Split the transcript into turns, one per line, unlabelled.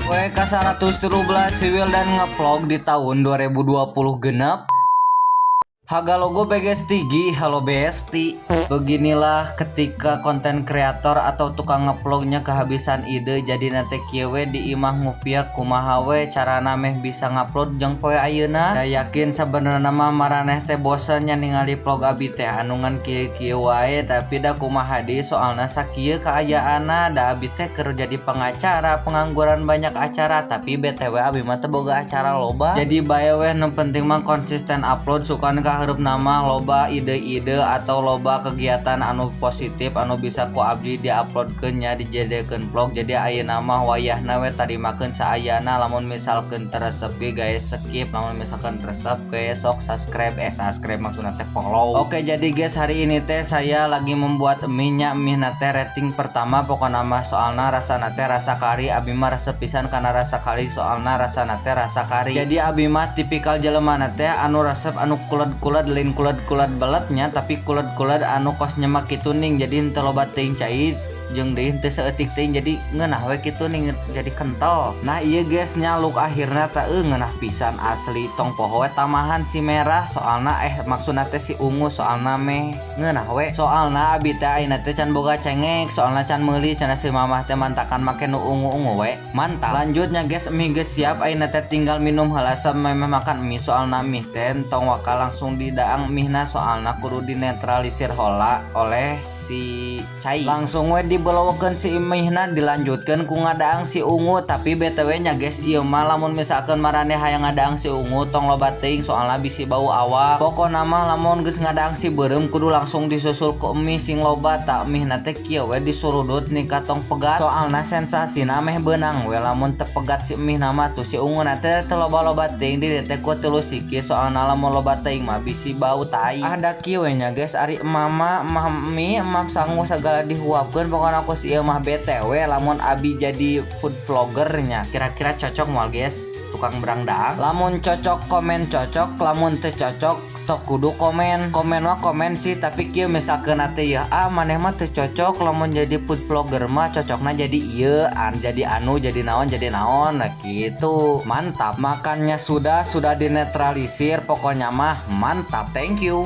WK113 Siwil dan ngevlog di tahun 2020 genep. Haga logo BGS Tigi, halo Besti. Beginilah ketika konten kreator atau tukang ngevlognya kehabisan ide, jadi nanti kieu we di imah ngupiak kumaha we carana meh bisa ngupload jeung poe ayeuna. Saya yakin sabenerna mah maraneh teh bosen nya ningali vlog abi teh anungan kieu-kieu wae, tapi da kumaha deui soalna sakieu kaayaanna da abi teh keur jadi pengacara, pengangguran banyak acara, tapi BTW abi mah teh boga acara loba. Jadi bae we nu penting mah konsisten upload, sukan hareup nama loba ide-ide atau loba kegiatan anu positif anu bisa ku abdi diuploadkeun nya dijadikeun vlog. Jadi ayeuna mah wayahna we tarimakeun saayana, lamun misalkeun teresep ge guys skip, lamun misalkan teresep ge sok subscribe maksudna teh follow. Oke, jadi guys hari ini teh saya lagi membuat mie na teh rating pertama pokona mah soalna rasana teh rasa kari. Abi mah resep pisan kana rasa kari soalna rasana teh rasa kari. Jadi abi mah tipikal jelema na teh anu resep anu kuled lain kuled beletnya, tapi kuled anu kosnya mah kitu ning, jadi henteu loba teuing cai jeung deui henteu saeutik teuing, jadi ngeunah we kitu ning jadi kental. Nah ieu guys nya look akhirna teh ngeunah pisan asli, tong poho we tamahan si merah soalna maksudna teh si ungu soalna meh ngeunah we. Soalna abi teh ayeuna teh can boga cengek, soalna can meuli cenah si mamah teh mantakan make nu ungu-ungu we. Mantap. Lanjutnya guys mie geus siap, ayeuna teh tinggal minum heula sampai makan mie. Soalna mie teh tong waka langsung didaang mihna, soalna kudu dinetralisir heula oleh si cai. Langsung we dibelowekeun si mihna, dilanjutkeun ku ngadaang si ungu. Tapi BTW nya guys ieu mah lamun misalkeun maraneh hayang ngadaang si ungu tong loba teuing soalna bisi bau awak. Pokona mah lamun geus ngadaang si beureum kudu langsung disusul ku mie sing loba, tak mihna teh kieu we disurudut nika tong pegat soalna sensasina meh beunang we. Lamun teu pegat si mihna mah tuh si ungu na teh loba-loba teuing di teh ku teu siki, soalna lamun loba teuing mah bisi bau tai. Da kieu we nya guys ari mama mami mam sanggup segala dihuapkeun pokona ku si ieu mah. BTW lamun abi jadi food vlogger nya kira-kira cocok moal guys tukang berangdaang. Lamun cocok komen cocok, lamun teu cocok tok kudu komen mah komen sih, tapi kieu misalkeun ate ya maneh mah teu cocok lamun jadi food vlogger mah cocokna jadi ieu jadi anu jadi naon nah gitu. Mantap, makannya sudah dinetralisir pokoknya mah mantap. Thank you.